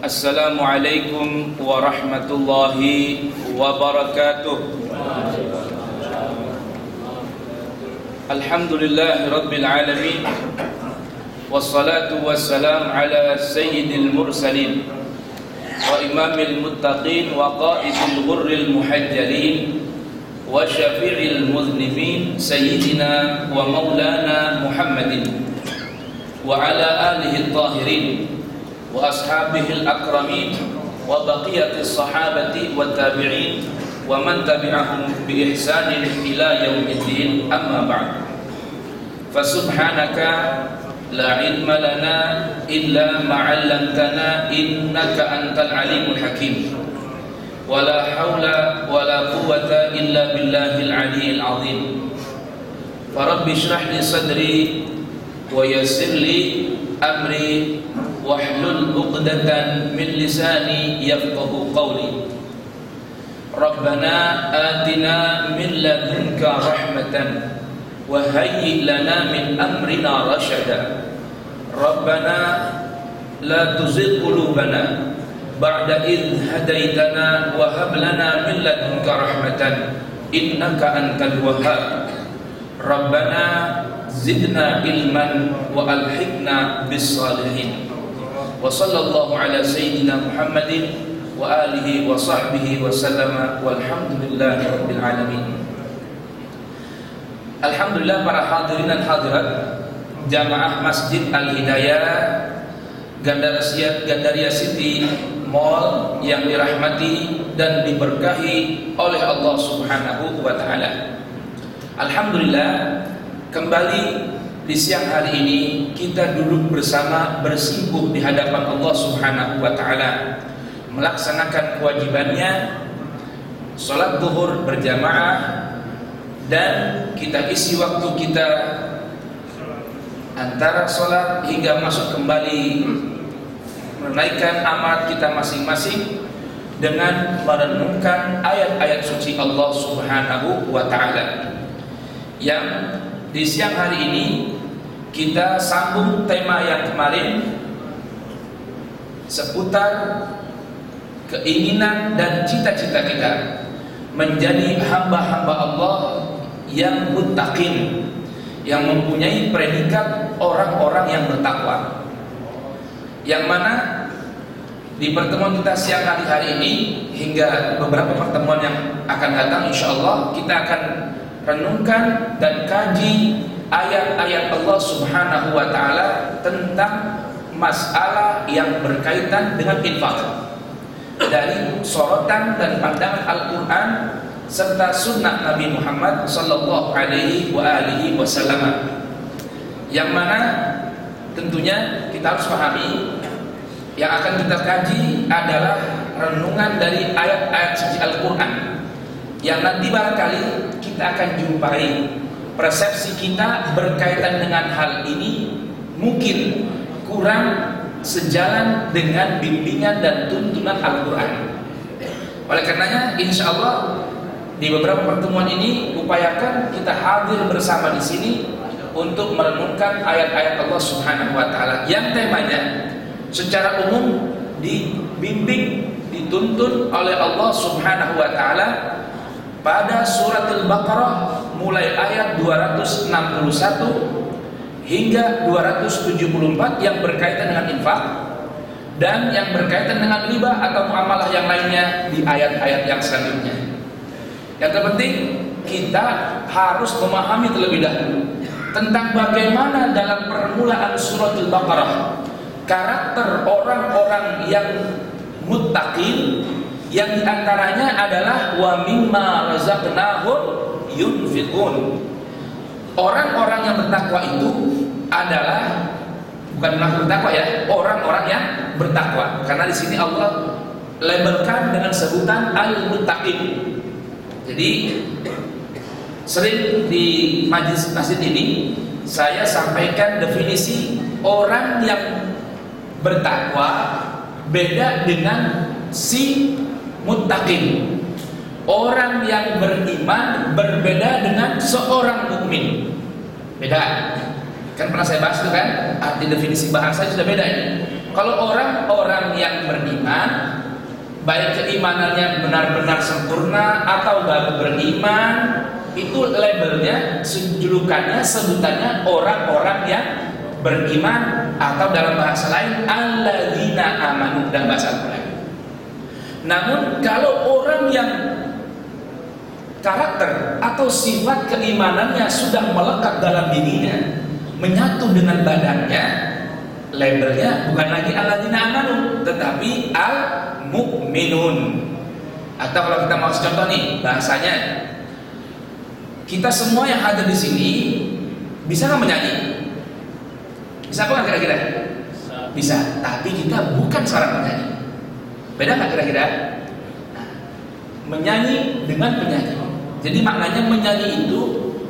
Assalamualaikum warahmatullahi wabarakatuh. Alhamdulillahi rabbil alamin. Wassalatu wassalam ala sayyidil mursalin wa imamil muttaqin wa qaidil ghurril muhajjalin wa syafi'il mudhnibin sayyidina wa maulana Muhammadin wa ala alihi at-tahirin wa ashabihi al-akramin wa baqiyati as-sahabati wa tabi'in wa man tabi'ahum bi ihsanin ila yaumiddin, amma ba'd. Fa subhanaka la ilma lana illa ma 'allamtana innaka antal alimul hakim wa la haula wa la quwwata illa billahil aliyyil azim. Fa rabbi shrah li sadri wa yassir li amri wahlul 'uqdatan min lisani yafqahu qawli. Rabbana atina min ladunka rahmatan wa hayyi lana min amrina rashada. Rabbana la tuzigh qulubana ba'da idh hadaitana wa hab lana min ladunka rahmatan innaka antal wahhab. Rabbana zidna ilman wa alhiqna bis salihin. Wa sallallahu ala sayyidina Muhammadin wa alihi wa sahbihi wa sallama walhamdulillahi rabbil alamin. Alhamdulillah, para hadirin dan hadirat jamaah Masjid Al-Hidayah Gandaria City Mall yang dirahmati dan diberkahi oleh Allah Subhanahu wa taala. Alhamdulillah, kembali di siang hari ini kita duduk bersama bersimpuh di hadapan Allah Subhanahu wa taala, melaksanakan kewajibannya salat zuhur berjamaah, dan kita isi waktu kita antara salat hingga masuk kembali menunaikan amal kita masing-masing dengan merenungkan ayat-ayat suci Allah Subhanahu wa taala. Yang di siang hari ini kita sambung tema yang kemarin seputar keinginan dan cita-cita kita menjadi hamba-hamba Allah yang muttaqin, yang mempunyai predikat orang-orang yang bertakwa. Yang mana di pertemuan kita siang hari ini hingga beberapa pertemuan yang akan datang, insyaallah kita akan renungkan dan kaji ayat-ayat Allah Subhanahu wa taala tentang masalah yang berkaitan dengan infak, dari sorotan dan pandangan Al-Quran serta sunnah Nabi Muhammad sallallahu alaihi wa alihi wasallam. Yang mana tentunya kita harus pahami, yang akan kita kaji adalah renungan dari ayat-ayat suci Al-Quran, yang nanti barangkali kita akan jumpai persepsi kita berkaitan dengan hal ini mungkin kurang sejalan dengan bimbingan dan tuntunan Al-Quran. Oleh karenanya, insya Allah di beberapa pertemuan ini upayakan kita hadir bersama di sini untuk merenungkan ayat-ayat Allah Subhanahu wa taala yang temanya secara umum dibimbing, dituntun oleh Allah Subhanahu wa taala pada surat Al-Baqarah mulai ayat 261 hingga 274 yang berkaitan dengan infak, dan yang berkaitan dengan riba atau muamalah yang lainnya di ayat-ayat yang selanjutnya. Yang terpenting kita harus memahami terlebih dahulu tentang bagaimana dalam permulaan surat Al-Baqarah karakter orang-orang yang muttaqin, yang diantaranya adalah wa mimma razaqnahum yunfiqun. Orang-orang yang bertakwa itu adalah bukan makhluk bertakwa ya, orang-orang yang bertakwa. Karena di sini Allah labelkan dengan sebutan al-muttaqin. Jadi sering di majlis masjid ini saya sampaikan definisi orang yang bertakwa beda dengan si muttaqin. Orang yang beriman berbeda dengan seorang mukmin. Beda. Kan pernah saya bahas itu kan, arti definisi bahasa sudah beda ini. Kalau orang-orang yang beriman, baik keimanannya benar-benar sempurna atau baru beriman, itu labelnya, julukannya, sebutannya orang-orang yang beriman, atau dalam bahasa lain alladzina amanu dalam bahasa Al-Quran. Namun kalau orang yang karakter atau sifat keimanannya sudah melekat dalam dirinya, menyatu dengan badannya, labelnya bukan lagi alladzina amanu, tetapi al-mu'minun. Atau kalau kita mau contoh nih bahasanya, kita semua yang ada di sini bisa nggak menyanyi? Bisa apa nggak kira-kira? Bisa. Tapi kita bukan seorang penyanyi. Beda nggak kira-kira? Nah, menyanyi dengan penyanyi. Jadi maknanya menyanyi itu,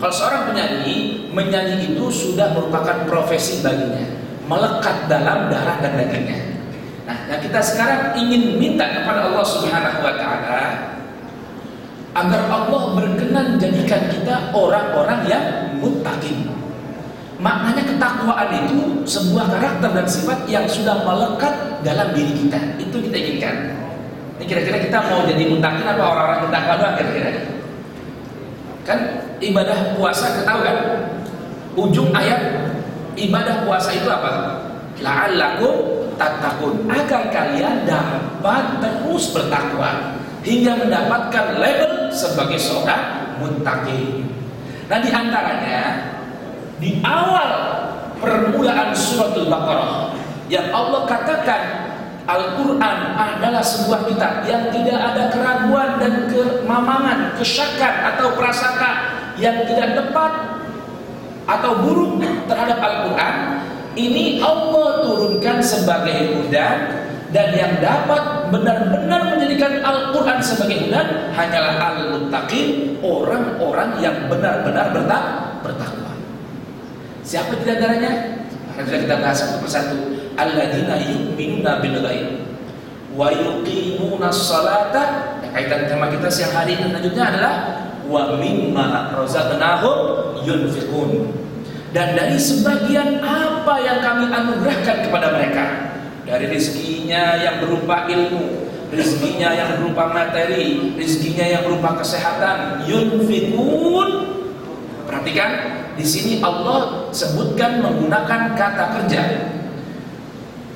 kalau seorang penyanyi, menyanyi itu sudah merupakan profesi baginya, melekat dalam darah dan dagingnya. Nah, kita sekarang ingin minta kepada Allah Subhanahu wa Ta'ala agar Allah berkenan jadikan kita orang-orang yang muttaqin. Maknanya ketakwaan itu sebuah karakter dan sifat yang sudah melekat dalam diri kita. Itu kita inginkan. Ini kira-kira kita mau jadi muttaqin apa orang-orang bertakwa doang kira-kira? Kan ibadah puasa kita tahu kan? Ujung ayat ibadah puasa itu apa? La'allakum tattaqun, agar kalian dapat terus bertakwa hingga mendapatkan label sebagai seorang muttaqin. Nah, di antaranya di awal permulaan suratul Baqarah yang Allah katakan Al-Quran adalah sebuah kitab yang tidak ada keraguan dan kemamangan, kesyakan atau prasangka yang tidak tepat atau buruk terhadap Al-Quran. Ini Allah turunkan sebagai hudan, dan yang dapat benar-benar menjadikan Al-Quran sebagai hudan hanyalah al-muttaqin, orang-orang yang benar-benar bertakwa. Siapa di antaranya? Sudah kita bahas satu persatu. Alladzina yu'minuna bil ghaib wa yuqimuna sholata. Kaitan tema kita siang hari ini selanjutnya adalah wa mimma razaqnahum yunfiqun. Dan dari sebagian apa yang kami anugerahkan kepada mereka, dari rezekinya yang berupa ilmu, rezekinya yang berupa materi, rezekinya yang berupa kesehatan, yunfiqun. Perhatikan, di sini Allah sebutkan menggunakan kata kerja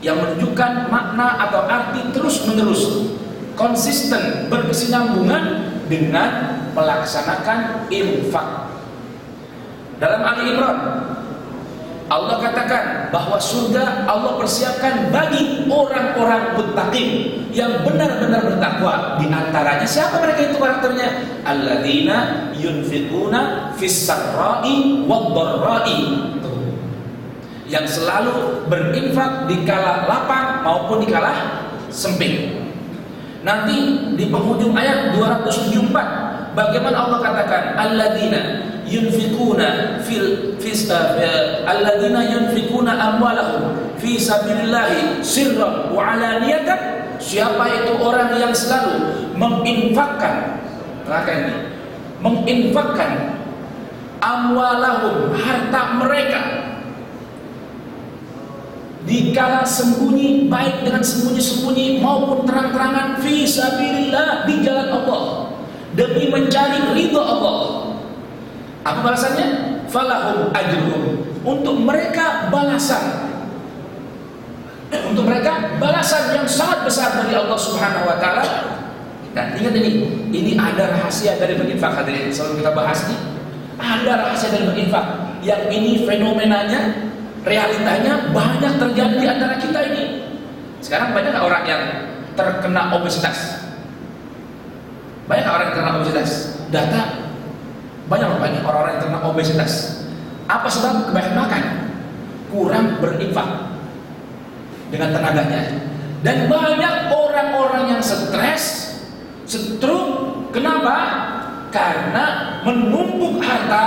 yang menunjukkan makna atau arti terus-menerus, konsisten, berkesinambungan dengan melaksanakan infak. Dalam Ali Imran Allah katakan bahwa surga Allah persiapkan bagi orang-orang muttaqin yang benar-benar bertakwa. Di antaranya siapa mereka itu karakternya? Alladzina yunfiquna fis sarra'i wad-dharra'i, yang selalu berinfak di kala lapang maupun di kala sempit. Nanti di penghujung ayat 274 bagaimana Allah katakan alladzina yunfikuna alladzina yunfikuna amwalahum fi sabilillahi sirran wa alaniyatan. Siapa itu orang yang selalu menginfakkan, menginfakkan amwalahum, harta mereka, di kala sembunyi, baik dengan sembunyi-sembunyi maupun terang-terangan, fi sabilillah, di jalan Allah, demi mencari ridha Allah. Apa balasannya? Falahum ajruhum, untuk mereka balasan, untuk mereka balasan yang sangat besar dari Allah Subhanahu wa Ta'ala. Dan ingat ini ada rahasia dari berinfak, hadirin. Selalu kita bahas nih, ada rahasia dari berinfak. Yang ini fenomenanya, realitanya banyak terjadi di antara kita ini. Sekarang banyak orang yang terkena obesitas. Banyak orang yang terkena obesitas. Data banyak orang-orang yang terkena obesitas. Apa sebab? Kebanyakan makan, kurang berinfak dengan tenaganya. Dan banyak orang-orang yang stres, stroke. Kenapa? Karena menumpuk harta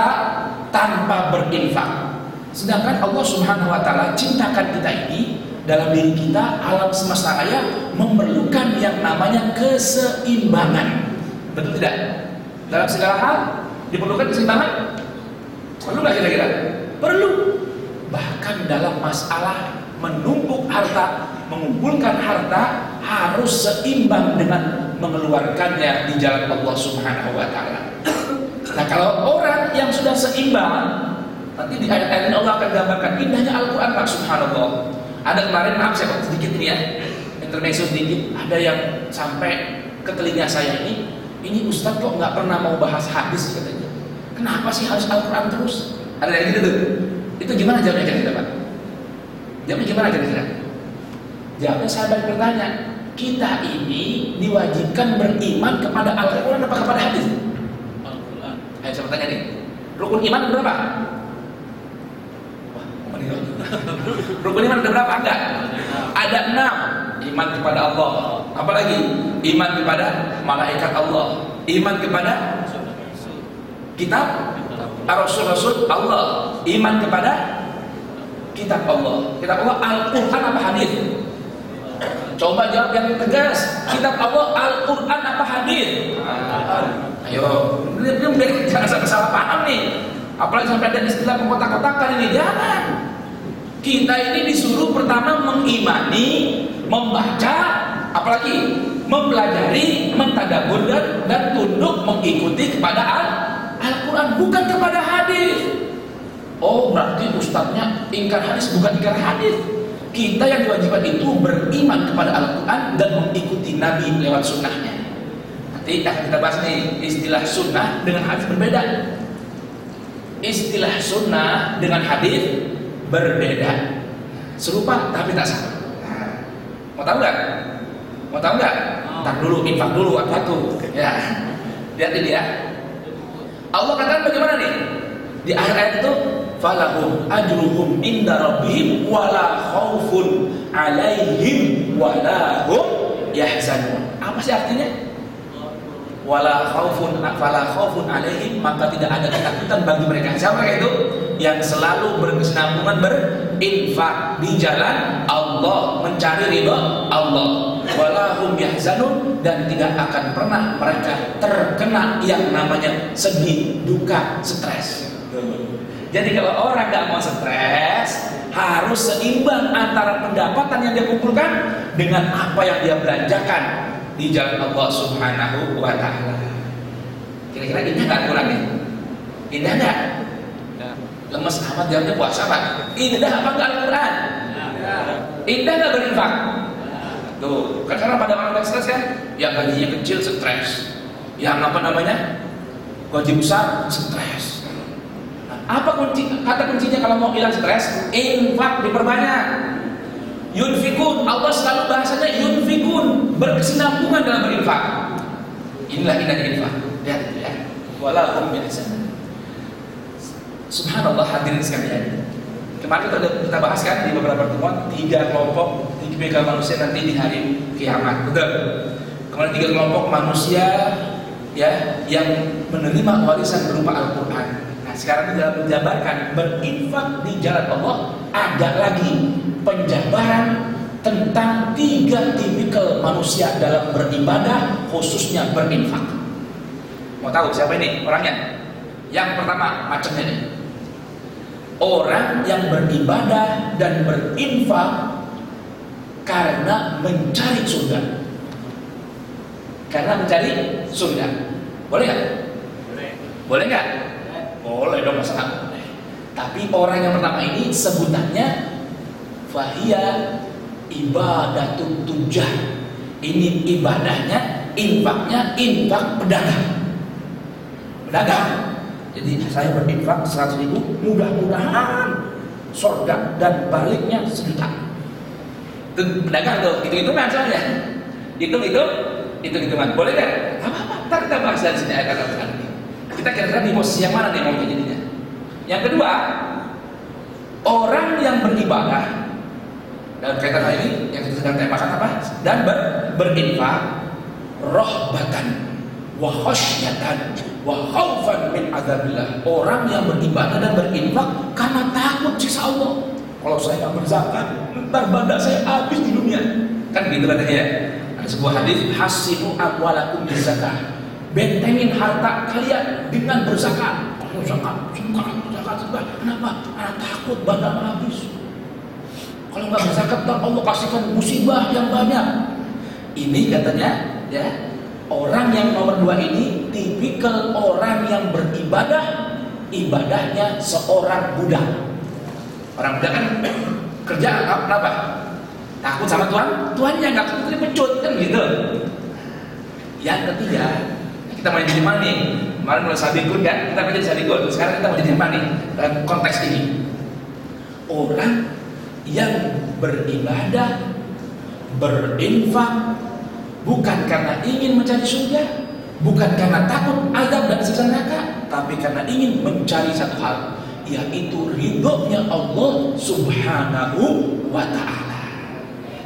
tanpa berinfak. Sedangkan Allah Subhanahu wa Ta'ala cintakan kita ini, dalam diri kita, alam semesta raya memerlukan yang namanya keseimbangan. Betul tidak? Dalam segala hal diperlukan keseimbangan. Perlu nggak kira-kira? Perlu. bahkan dalam masalah menumpuk harta, mengumpulkan harta harus seimbang dengan mengeluarkannya di jalan Allah Subhanahu wa taala. Nah, kalau orang yang sudah seimbang, nanti di ayat-ayat Allah akan gambarkan indahnya Al-Qur'an, Pak, subhanallah. Ada kemarin, maaf saya sedikit ini ya, intermezzo sedikit, ada yang sampai ke telinga saya ini Ustadz kok nggak pernah mau bahas hadis katanya. Kenapa sih harus Al-Qur'an terus? Ada yang gitu tuh. Itu gimana jawabnya kira-kira, Pak? Jawabnya gimana kira-kira? Jawabnya saya balik bertanya, kita ini diwajibkan beriman kepada Al-Qur'an apa kepada hadis? Al-Qur'an. Ayo saya bertanya nih, rukun iman berapa? Rukun iman ada berapa? Enggak. Ada 6. Iman kepada Allah. Apalagi? Iman kepada malaikat Allah. Iman kepada kitab Rasul-Rasul Allah. Iman kepada kitab Allah. Kitab Allah Al-Quran apa hadis? Coba jawab yang tegas. Kitab Allah Al-Quran apa hadis? Ayo, jangan sampai salah paham nih. Apalagi sampai ada istilah pengkotak-kotakan ini. Jangan. Kita ini disuruh pertama mengimani, membaca, apalagi mempelajari, mentadabbur dan tunduk mengikuti kepada Al-Quran, bukan kepada hadis. Oh, berarti ustadznya ingkar hadis, bukan ingkar hadis. Kita yang diwajibkan itu beriman kepada Al-Quran dan mengikuti Nabi lewat sunnahnya. Nanti akan kita bahas nih, istilah sunnah dengan hadis berbeda. Istilah sunnah dengan hadis berbeda, serupa tapi tak sama. Mau tahu nggak? Mau tahu nggak? Ntar dulu, infak dulu, apa tuh? Ya, lihat ini ya. Allah katakan bagaimana nih? Di akhir-ayat itu, falahum ajruhum inda rabbihim wala khaufun alaihim wala hum yahzanun. Apa sih artinya? Wala khaufun alaihim, maka tidak ada ketakutan bagi mereka. Siapa itu? Yang selalu berkesinambungan berinfak di jalan Allah, mencari ridha Allah. Wala hum yahzanun, dan tidak akan pernah mereka terkena yang namanya sedih, duka, stres. Jadi kalau orang gak mau stres, harus seimbang antara pendapatan yang dia kumpulkan dengan apa yang dia belanjakan di jalan Allah Subhanahu wa taala. Kira-kira indah nggak kurangnya? Indah nggak? Lemes amat jawabnya puasa, Pak. Indah apa enggak Al-Quran? Indah nggak berinfak? Tuh, kan karena pada orang stres kan, yang gajinya kecil stres, yang apa namanya gaji besar stres. Nah, apa kata kuncinya kalau mau hilang stres? Infak diperbanyak. Yunfikun, Allah selalu bahasanya yunfikun, berkesinambungan dalam berinfak. Inilah indahnya infak. Lihat ya. Walahum yahzanun. Subhanallah, hadirin sekalian. Kemarin kita bahas kan di beberapa pertemuan 3 kelompok tipikal manusia nanti di hari kiamat. Betul. Kemudian 3 kelompok manusia ya yang menerima warisan berupa Al-Quran. Nah, sekarang kita menjabarkan berinfak di jalan Allah, ada lagi penjabaran tentang 3 tipikal manusia dalam beribadah, khususnya berinfak. Mau tahu siapa ini orangnya? Yang pertama macamnya nih, orang yang beribadah dan berinfak karena mencari surga. Karena mencari surga. Boleh nggak? Boleh nggak? Boleh dong, masa nggak boleh? Tapi orang yang pertama ini sebutannya fahiyya ibadatun tujah. Ini ibadahnya, infaknya, infak pedagang. Jadi saya berinfak 100.000, mudah-mudahan surga dan baliknya 1 juta. Itu pedagang tuh, hitung-hitungan soalnya. Hitung-hitungan. Boleh kan? Apa-apa. Ntar kita bahas dari sini ayat Al-Quran ini. Kita kira-kira di posisi yang mana nih mau jadinya? Yang kedua, orang yang beribadah dalam kaitan hal ini yang kita sedang temakan apa? Dan berinfak rohbatan wa khasyatan wa khaufan min adzabillah. Orang yang beribadah dan berinfak karena takut siksa Allah. Kalau saya nggak berzakat, ntar badak saya habis di dunia. Kan gitu katanya ya. Ada sebuah hadis, hasibu amwalakum bizakah. Bentengin harta kalian dengan berzakat. Zakat. khutbah. Kenapa? Anak takut badan habis. Kalau nggak berzakat, Allah kasihkan musibah yang banyak. Ini katanya, ya, orang yang nomor 2 ini tipikal orang yang beribadah, ibadahnya seorang budak. Orang budak kan kerja apa? Takut sama tuannya, nggak takut dipecut kan gitu. Yang ketiga, kita mau jadi mana nih? Kemarin mulai sabikun kan, kita menjadi sabikun. Sekarang kita mau jadi mana nih dalam konteks ini? Orang yang beribadah, berinfak, bukan karena ingin mencari surga, bukan karena takut azab dan siksa neraka, tapi karena ingin mencari satu hal, yaitu ridhonya Allah Subhanahu wa ta'ala.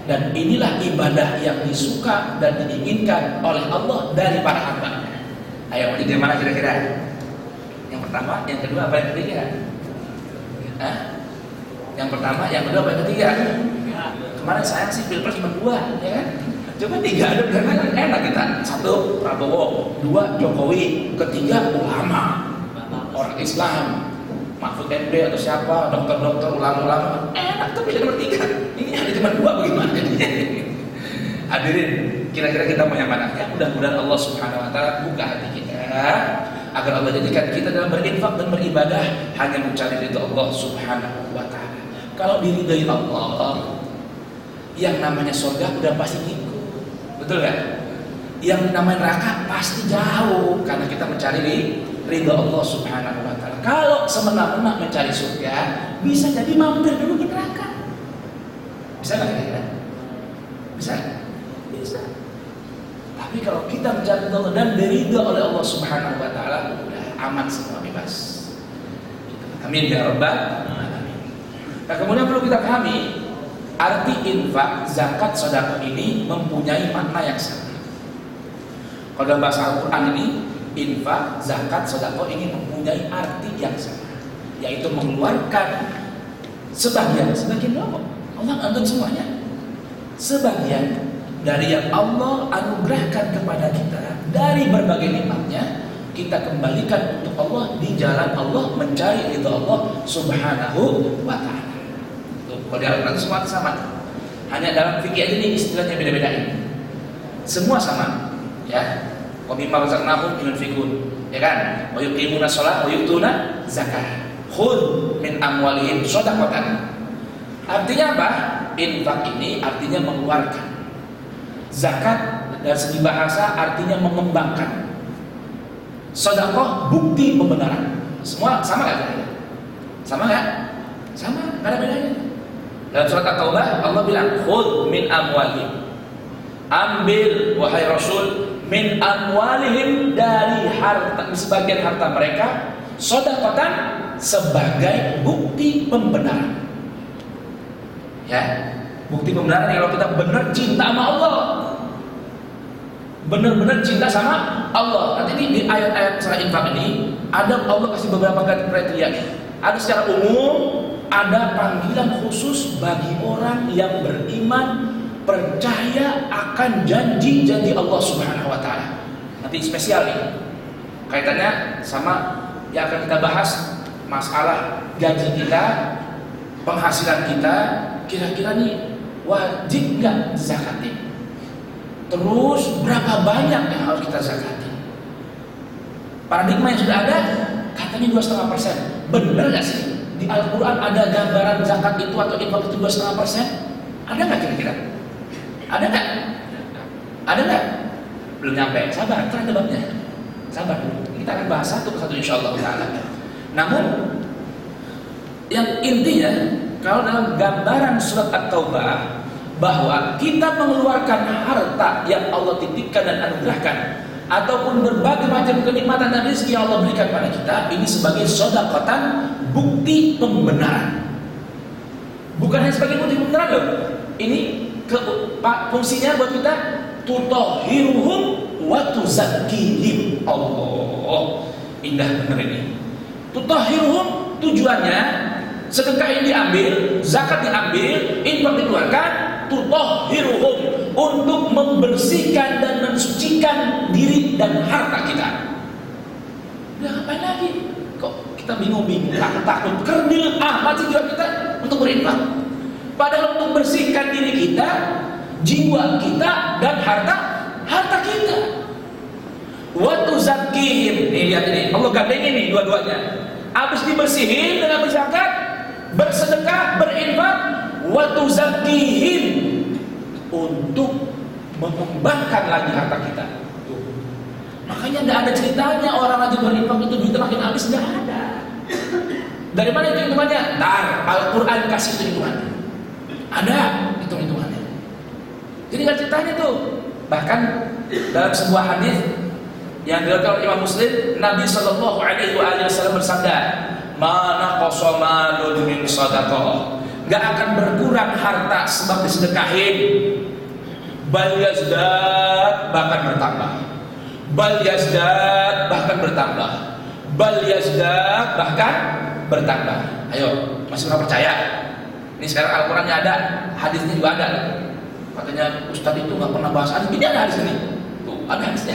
Dan inilah ibadah yang disuka dan diinginkan oleh Allah dari para hamba. Ayo, jadi mana kira-kira? Yang pertama, yang kedua, apa yang ketiga? Yang pertama, yang kedua, apa yang ketiga? Kemarin sayang sih Pilpres cuma 2, ya kan? Coba 3 ada benar enak kita. 1 Prabowo, 2 Jokowi, ketiga ulama, orang Islam, Mahfud MD atau siapa, dokter-dokter, ulama-ulama, enak tuh pilih nomor 3. Ini ada cuma 2 bagaimana? Hadirin, kira-kira kita mau yang mana? Ya mudah-mudahan Allah Subhanahu wa ta'ala buka hati kita agar Allah jadikan kita dalam berinfak dan beribadah hanya mencari ridha Allah Subhanahu wa ta'ala. Kalau diridhai Allah, yang namanya surga udah pasti ngikut. Betul kan? Yang namanya neraka pasti jauh karena kita mencari ridha Allah Subhanahu wa ta'ala. Kalau semena-mena mencari surga, bisa jadi mampir dulu di neraka. Bisa nggak kira-kira? Bisa? Bisa. Tapi kalau kita mencari Allah dan diridha oleh Allah Subhanahu wa ta'ala, udah aman semua, bebas. Amin ya rabbal alamin. Nah, kemudian perlu kita pahami arti infak, zakat, sedekah ini mempunyai makna yang sama. Kalau dalam bahasa Al-Quran ini, infak, zakat, sedekah ini mempunyai arti yang sama, yaitu mengeluarkan sebagian doang. Allah nonton semuanya. Sebagian dari yang Allah anugerahkan kepada kita dari berbagai nikmatnya, kita kembalikan untuk Allah di jalan Allah, mencari ridha Allah Subhanahu wa ta'ala. Kalau di Al-Quran semua sama. Hanya dalam fikih aja nih istilahnya beda-beda ini. Semua sama, ya. Wa mimma razaqnahum yunfiqun, ya kan? Wa yuqimuna shalah wa yu'tuna zakah. Khudh min amwalihim shadaqatan. Artinya apa? Infak ini artinya mengeluarkan. Zakat dari segi bahasa artinya mengembangkan. Sedekah bukti pembenaran. Semua sama enggak? Sama enggak? Sama, enggak ada bedanya. Dalam surat At-Taubah Allah bilang khudh min amwalihim. Ambil wahai Rasul min amwalihim dari harta, sebagian harta mereka, sedekatan sebagai bukti pembenaran. Ya, bukti pembenaran kalau kita benar cinta sama Allah, benar-benar cinta sama Allah. Nanti di ayat-ayat surah infak ini ada Allah kasih beberapa kriteria. Ada secara umum, ada panggilan khusus bagi orang yang beriman, percaya akan janji-janji Allah Subhanahu wa ta'ala. Nanti spesial nih, kaitannya sama yang akan kita bahas, masalah gaji kita, penghasilan kita, kira-kira nih wajib nggak zakatin? Terus berapa banyak yang harus kita zakatin? Paradigma yang sudah ada katanya 2,5%. Benar nggak sih? Di Al-Quran ada gambaran zakat itu atau infak itu 2,5%? Ada nggak kira-kira? Ada nggak? Ada nggak? Belum nyampe. Sabar, kan ada babnya. Sabar dulu. Kita akan bahas satu persatu insyaallah taala. Namun yang intinya, kalau dalam gambaran surat At-Taubah bahwa kita mengeluarkan harta yang Allah titipkan dan anugerahkan ataupun berbagai macam kenikmatan dan rezeki yang Allah berikan pada kita, ini sebagai sedekatan, bukti pembenaran. Bukan hanya sebagai bukti pembenaran loh. Ini fungsinya buat kita tutahhiruhum wa tuzakkihim. Allah, indah benar ini. Tutahhiruhum tujuannya sedekah ini diambil, zakat diambil, infak dikeluarkan, tutahhiruhum untuk membersihkan dan mensucikan diri dan harta kita. Udah ngapain lagi? Kok kita Kita bingung-bingung, takut kerdil amat sih jiwa kita untuk berinfak. Padahal untuk bersihkan diri kita, jiwa kita, dan harta kita. Wa tuzakkihim. Nih lihat ini, Allah gandengin nih dua-duanya. Habis dibersihin dengan berzakat, bersedekah, berinfak, wa tuzakkihim, untuk mengembangkan lagi harta kita. Makanya tidak ada ceritanya orang lagi berinfak itu duitnya makin habis, tidak ada. Dari mana itu hitungannya? Ntar Al-Quran kasih itu hitungannya. Ada hitung-hitungannya. Jadi nggak ceritanya tuh. Bahkan dalam sebuah hadis yang diriwayatkan oleh Imam Muslim, Nabi Shallallahu Alaihi Wasallam bersabda, "Mana kosomalun min sadaqah." Nggak akan berkurang harta sebab disedekahin. Bal yazdad, bahkan bertambah. Bal yazdad, bahkan bertambah. Bal yazdad, bahkan bertambah. Ayo, masih nggak percaya? Ini sekarang Al-Qurannya ada, hadisnya juga ada. Katanya Ustadz itu nggak pernah bahas hadis, ini ada hadis ini. Tuh, ada hadisnya.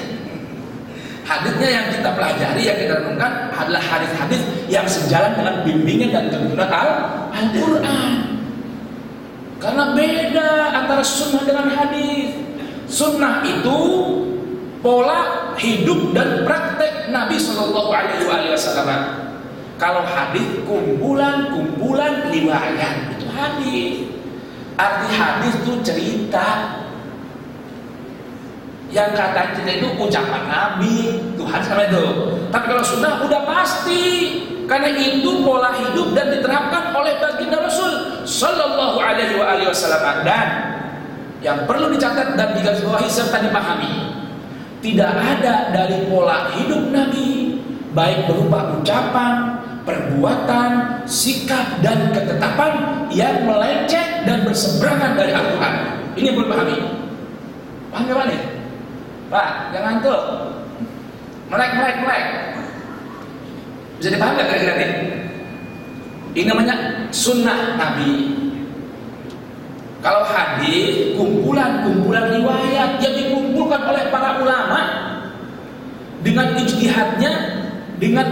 Hadisnya yang kita pelajari, yang kita renungkan adalah hadis-hadis yang sejalan dengan bimbingan dan tuntunan Al-Quran. Karena beda antara sunnah dengan hadis. Sunnah itu pola hidup dan praktek Nabi Shallallahu Alaihi Wasallam. Kalau hadis kumpulan riwayat, itu hadis. Arti hadis itu cerita. Yang kata cerita itu ucapan Nabi, itu hadis namanya itu. Tapi kalau sunnah udah pasti, karena itu pola hidup dan diterapkan oleh baginda Rasul Sallallahu Alaihi Wasallam. Dan yang perlu dicatat dan digarisbawahi serta dipahami, tidak ada dari pola hidup Nabi, baik berupa ucapan, perbuatan, sikap, dan ketetapan yang melenceng dan berseberangan dari Al-Quran. Ini yang perlu dipahami. Paham gak Pak nih? Pak, jangan ngantuk. Melek. Bisa dipahami gak kira-kira nih? Ini namanya sunnah Nabi. Kalau hadis, kumpulan riwayat yang dikumpulkan oleh para ulama dengan ijtihadnya, dengan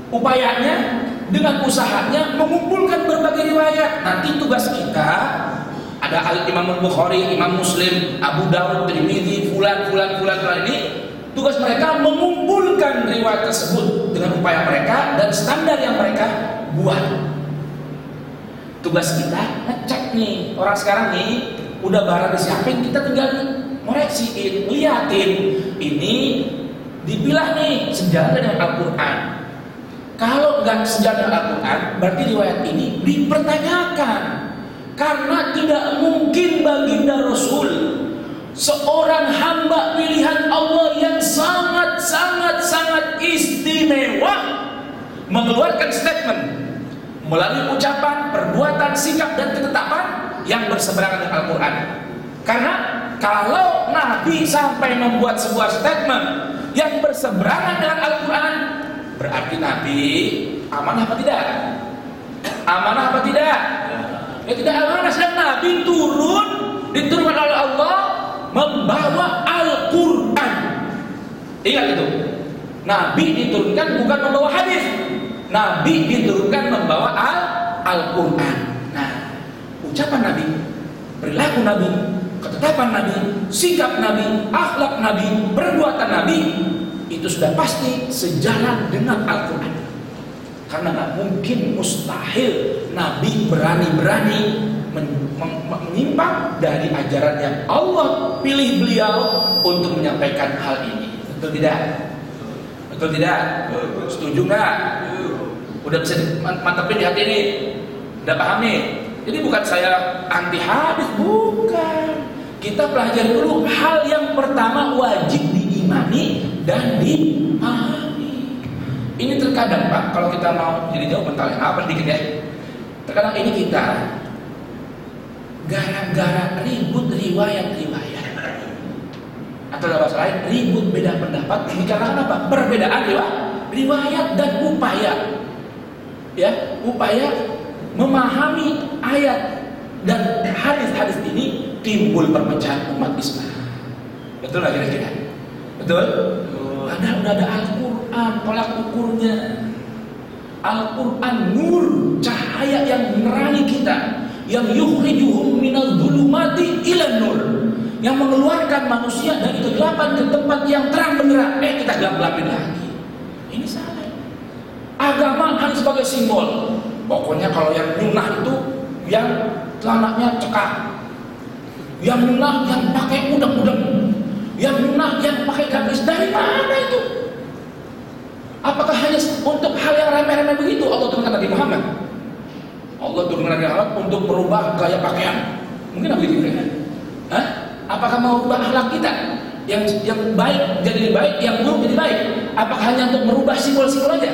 upayanya, dengan usahanya mengumpulkan berbagai riwayat. Nanti tugas kita ada Imam Bukhari, Imam Muslim, Abu Dawud, Tirmidzi, fulan ini, tugas mereka mengumpulkan riwayat tersebut dengan upaya mereka dan standar yang mereka buat. Tugas kita ngecek nih, orang sekarang nih udah barang disiapin, kita tinggal ngoreksiin, liatin ini dipilah nih sejalan dengan Al-Quran. Kalau nggak sejalan dengan Al-Quran, berarti riwayat ini dipertanyakan. Karena tidak mungkin baginda Rasul, seorang hamba pilihan Allah yang sangat istimewa, mengeluarkan statement melalui ucapan, perbuatan, sikap, dan ketetapan yang berseberangan dengan Al-Quran. Karena kalau Nabi sampai membuat sebuah statement yang berseberangan dengan Al-Quran, berarti Nabi amanah apa tidak? Amanah apa tidak? Ya tidak amanah. Sedang Nabi diturunkan oleh Allah membawa Al-Quran. Ingat itu, Nabi diturunkan bukan membawa hadis. Nabi diturunkan membawa Al-Quran. Nah, ucapan Nabi, perilaku Nabi, ketetapan Nabi, sikap Nabi, akhlak Nabi, perbuatan Nabi, itu sudah pasti sejalan dengan Al-Quran. Karena nggak mungkin, mustahil Nabi berani menyimpang dari ajaran yang Allah pilih beliau untuk menyampaikan hal ini. Betul tidak? Betul tidak? Setuju nggak? Udah bisa mantapin di hati ini? Udah paham nih? Jadi bukan saya anti hadis, bukan. Kita pelajari dulu hal yang pertama wajib diimani dan dipahami. Ini terkadang Pak, kalau kita mau jadi jauh mental apa sedikit ya. Terkadang ini kita gara-gara ribut riwayat-riwayat, atau dalam bahasa lain ribut beda pendapat, dikarenakan apa? Perbedaan riwayat dan upaya memahami ayat dan hadis-hadis ini, timbul perpecahan umat Islam. Betul nggak kira-kira? Betul? Padahal udah ada Al-Quran, tolak ukurnya. Al-Quran nur, cahaya yang menerangi kita, yang yukhrijuhum minal dhulumati ilan nur, yang mengeluarkan manusia dari kegelapan ke tempat yang terang benderang. Kita gelap-gelapin lagi. Ini salah. Agama hanya sebagai simbol. Pokoknya kalau yang nyunah itu yang celananya cekak, yang nyunah yang pakai udang-udang, yang nyunah yang pakai gamis. Dari mana itu? Apakah hanya untuk hal yang remeh-remeh begitu Allah turunkan Nabi Muhammad? Allah turunkan Nabi Muhammad untuk merubah gaya pakaian. Mungkin begitu mereka. Apakah mau merubah akhlak kita? Yang baik jadi baik, yang buruk jadi baik. Apakah hanya untuk merubah simbol-simbol aja?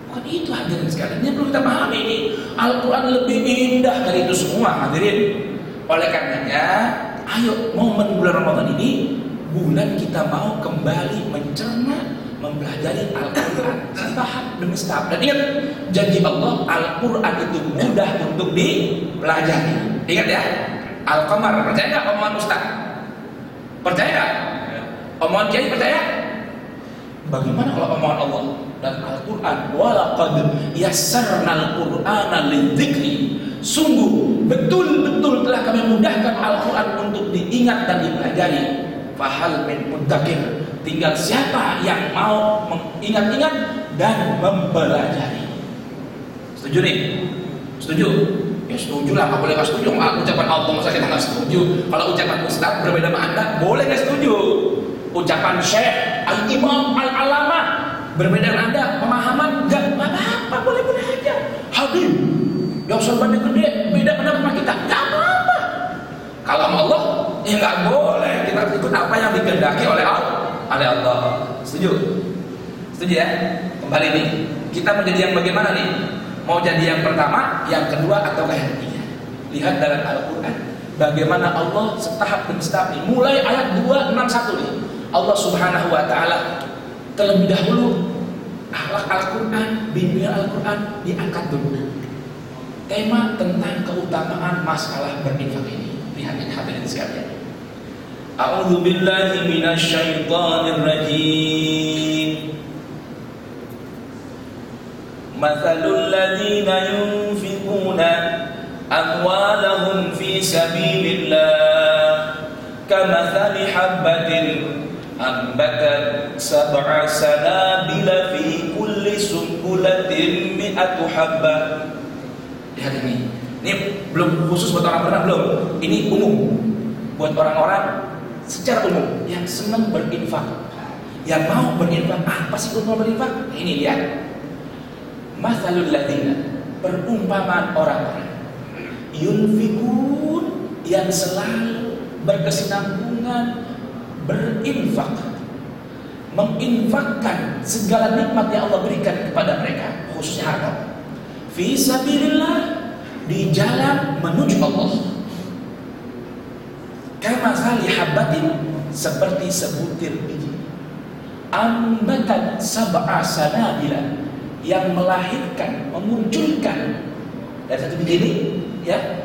Bukan itu hadirin sekalian. Ini perlu kita pahami ini. Al-Quran lebih indah dari itu semua hadirin. Oleh karenanya, ayo momen bulan Ramadan ini, bulan kita mau kembali mencerna, mempelajari Al-Quran tahap demi tahap. Dan ingat, janji Allah, Al-Quran itu mudah untuk dipelajari. Ingat ya, Al-Qamar, percaya nggak omongan Ustaz? Percaya nggak? Omongan Kiai percaya? Bagaimana kalau omongan Allah dan Al-Quran? Walaqad yassarnal Qur'ana lidzikri. Sungguh betul-betul telah kami mudahkan Al-Quran untuk diingat dan dipelajari. Fahal min mudzakir. Tinggal siapa yang mau mengingat-ingat dan mempelajari. Setuju nih? Setuju? Ya setuju lah, nggak boleh nggak setuju. Ucapan Allah masa kita nggak setuju. Kalau ucapan Ustaz berbeda sama Anda, boleh nggak setuju. Ucapan Syekh, Al-Imam, Al-Alama berbeda dengan Anda, pemahaman nggak apa-apa, boleh-boleh aja. Habib yang sorbannya gede, beda pendapat sama kita, nggak apa-apa. Kalau sama Allah, ya nggak boleh. Kita ikut apa yang dikehendaki oleh Allah. Setuju? Setuju ya? Kembali nih, kita menjadi yang bagaimana nih? Mau jadi yang pertama, yang kedua, atau yang ketiga? Lihat dalam Al-Quran bagaimana Allah setahap demi setahap nih. Mulai ayat 261 nih, Allah Subhanahu wa Ta'ala terlebih dahulu akhlak Al-Quran, bimbingan Al-Quran diangkat dulu. Tema tentang keutamaan masalah berinfak ini. Lihat ini hadirin sekalian. A'udzu billahi minasyaitonir rajim. Mathalul ladzina yunfiquna amwalahum fi sabilillah kamathali habbatin ambatat sab'a sanabila fi kulli sunbulatin mi'atu habbah. Lihat ini belum khusus buat orang benar, belum. Ini umum buat orang-orang secara umum yang senang berinfak, yang mau berinfak. Apa sih mau berinfak? Ini lihat. Mathalul ladzina, perumpamaan orang-orang yunfikun, yang selalu berkesinambungan berinfak, menginfakkan segala nikmat yang Allah berikan kepada mereka, khususnya harta, fi sabilillah, di jalan menuju Allah. Kamathali habbatin, seperti sebutir biji, ambatan sab'a sanabila, yang melahirkan, memunculkan dari satu biji ini, ya.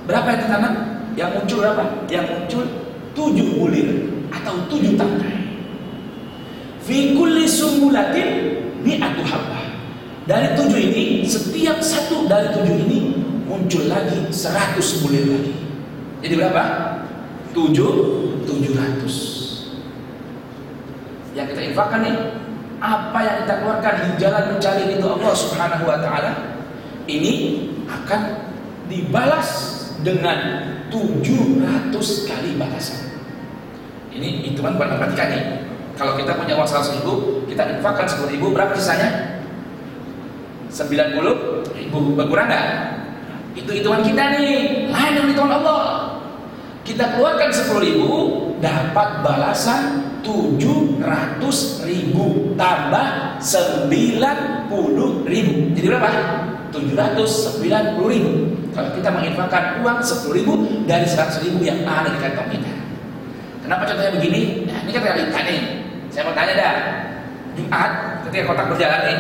Berapa yang ditanam? Yang muncul berapa? Yang muncul 7 bulir atau 7 tangkai. Fi kulli sumbulatin mi'atu habbah. Dari 7 ini, setiap satu dari 7 ini muncul lagi 100 bulir lagi. Jadi berapa? 700. Yang kita infakkan nih, apa yang kita keluarkan di jalan mencari ridho Allah Subhanahu wa Ta'ala, ini akan dibalas dengan 700 kali balasan. Ini hitungan buat matematika nih. Kalau kita punya uang 100.000, kita infakkan 10.000, berapa sisanya? 90.000. Berkurang nggak? Itu hitungan kita nih, lain dengan hitungan Allah. Kita keluarkan 10.000, dapat balasan 700.000 tambah 90.000. Jadi berapa? 790.000. Kalau kita menginfakkan uang 10.000 dari 100.000 yang ada di kantong kita. Kenapa contohnya begini? Nah, ini kan realita nih. Saya mau tanya dah. Jumat ketika kotak berjalan nih,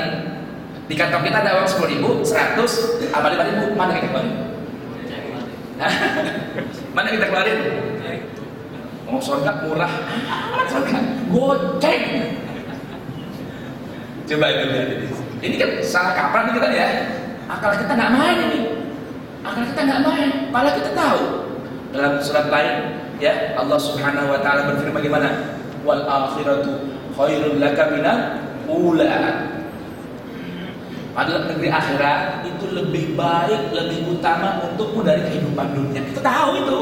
di kantong kita ada uang 10.000, 100, sama 5.000, mana kita keluarin? Mana kita keluarin? Oh, surga murah. Surga goceng. Coba itu lihat ini. Ini kan salah kaprah nih kita ya. Akal kita nggak main ini. Akal kita nggak main. Malah kita tahu dalam surat lain ya Allah Subhanahu Wa Taala berfirman bagaimana? Wal akhiratu khairul laka minal ula. Padahal negeri akhirat itu lebih baik, lebih utama untukmu dari kehidupan dunia. Kita tahu itu.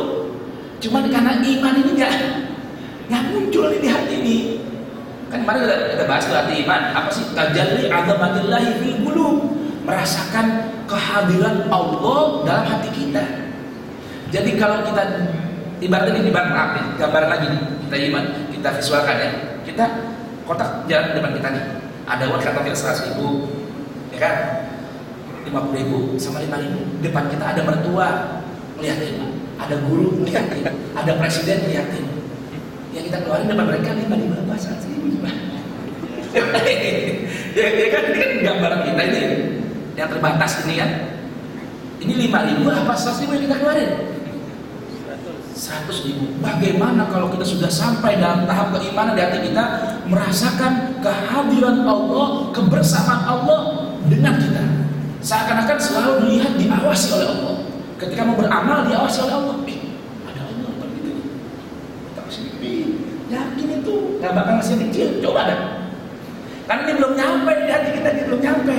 Cuman karena iman ini nggak muncul di hati ini. Kan kemarin kita bahas hati iman. Apa sih? Tajalli azamatillahi fil qulub. Merasakan kehadiran Allah dalam hati kita. Jadi kalau kita ibaratnya maaf nih, gambaran lagi nih. Kita iman, kita visualkan ya. Kita kotak jalan depan kita nih. Ada uang kantong kita 100.000. Ya kan, 50.000 sama 5.000. Depan kita ada mertua ngeliatin, ada guru ngeliatin, ada presiden ngeliatin. Ya kita keluarin depan mereka 5.000 apa 100.000 ya kan, ini kan gambaran kita ini yang terbatas ini kan. Ini 5.000 apa 100.000 yang kita keluarin? 100.000. Bagaimana kalau kita sudah sampai dalam tahap keimanan di hati kita, merasakan kehadiran Allah, kebersamaan Allah dengan kita, seakan-akan selalu dilihat, diawasi oleh Allah. Ketika mau beramal diawasi oleh Allah. Ada Allah begitu. Tak sini. Yakin itu nggak bakal ngasih kecil. Coba dah. Karena ini belum nyampe di hati kita, ini belum nyampe.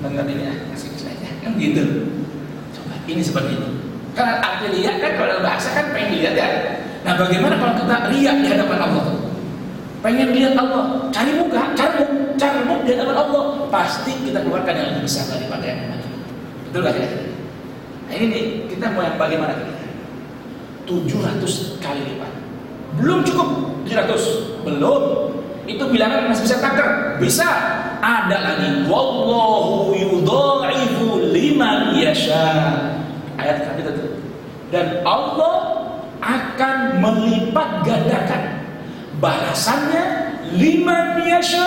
Mengerti ini ya, ngasih kecil aja. Kan gitu. Coba ini seperti ini. Karena arti lihat kan kalau bahasa kan pengen lihat ya. Nah bagaimana kalau kita lihat di hadapan Allah? Pengen lihat Allah, cari muka, cari muka di hadapan Allah, pasti kita keluarkan yang lebih besar daripada yang lain. Betul gak ya? Nah ini nih, kita mau yang bagaimana kita? 700 kali lipat. Belum cukup 700, belum. Itu bilangan masih bisa taker, bisa. Ada lagi, wallahu yudha'ifu liman yasha. Ayat kami itu. Dan Allah akan melipat gandakan balasannya liman yasha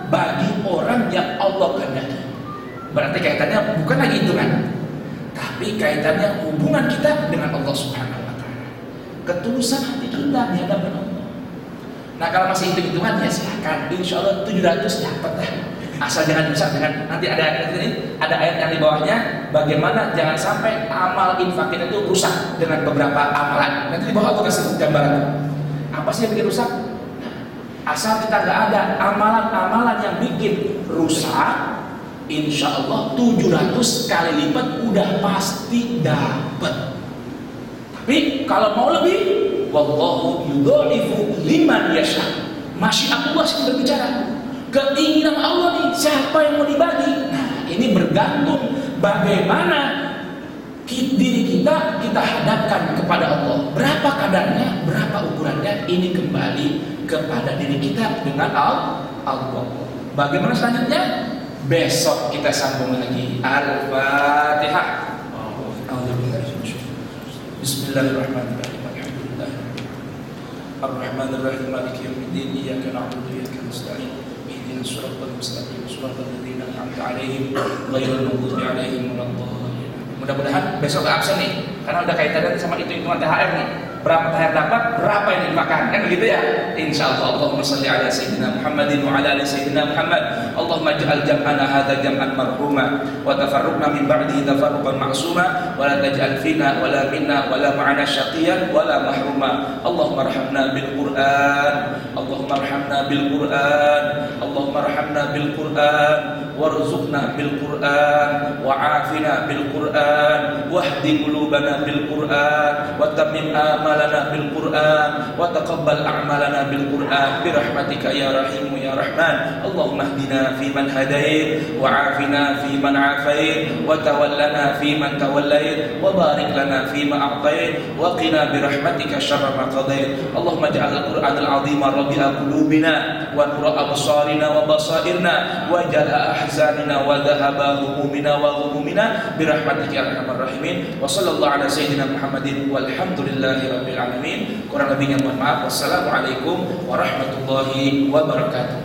bagi orang yang Allah kehendaki. Berarti kaitannya bukan lagi hitungan, tapi kaitannya hubungan kita dengan Allah Subhanahu Wa Taala. Ketulusan hati kita di hadapan Allah. Nah kalau masih hitung-hitungan ya silakan. Insya Allah 700 dapat dah. Asal jangan bisa dengan nanti ada ayat yang di bawahnya. Bagaimana jangan sampai amal infak kita itu rusak dengan beberapa amalan. Nanti di bawah aku kasih gambaran. Apa sih yang bikin rusak? Asal kita nggak ada amalan-amalan yang bikin rusak, insya Allah 700 kali lipat udah pasti dapat. Tapi kalau mau lebih, wallahu yudha'ifu liman yasha. Masyiatullah sih berbicara. Keinginan Allah nih, siapa yang mau dibagi? Nah, ini bergantung bagaimana diri kita hadapkan kepada Allah. Berapa kadarnya, berapa ukurannya, ini kembali kepada diri kita dengan Allah. Bagaimana selanjutnya? Besok kita sambung lagi. Al-Fatihah. Bismillahirrahmanirrahim. Alhamdulillah. Ar-Rahmanir-Rahim. Maliki yaumiddin. Iyyaka na'budu wa iyyaka nasta'in. Ihdinas siratal mustaqim. Shiratal ladzina an'amta 'alaihim ghairil maghdubi 'alaihim waladdallin. Mudah-mudahan besok gak absen nih, karena udah kaitannya sama hitungan THR nih. Berapa THR dapat, berapa yang dimakan, kan begitu ya? Insyaallah. Allahumma shalli ala sayyidina Muhammadin wa ala ali sayyidina Muhammad. Allahumma ij'al jam'ana hadza jam'an marhuma wa tafarruqna min ba'dihi tafarruqan ma'suma wa la taj'al fina wa la minna wa la ma'ana syaqiyan wa la mahruma. Allahumma arhamna bil Qur'an. Allahumma arhamna bil Qur'an. Allahumma arhamna bil Qur'an warzuqna bil Qur'an wa 'afina bil Qur'an wahdi qulubana bil Qur'an wa tammim amalana bil Qur'an wa taqabbal a'malana bil Qur'an bi rahmatika ya rahim ya rahman. Allahumma ihdina fi man hadait wa 'afina fi man 'afait wa tawallana fi man tawallait wa barik lana fi ma a'tait wa qina bi rahmatika syarra ma qadait. Allahumma ij'al al-Qur'an al-'azima rabi'a qulubina wa nura absarina wa basairna wa jala ahzanina wa dhahaba humumina wa ghumumina bi rahmatika ya arhamar rahimin. Wa sallallahu ala sayyidina Muhammadin walhamdulillahi rabbil alamin. Kurang lebihnya mohon maaf. Wassalamualaikum warahmatullahi wabarakatuh.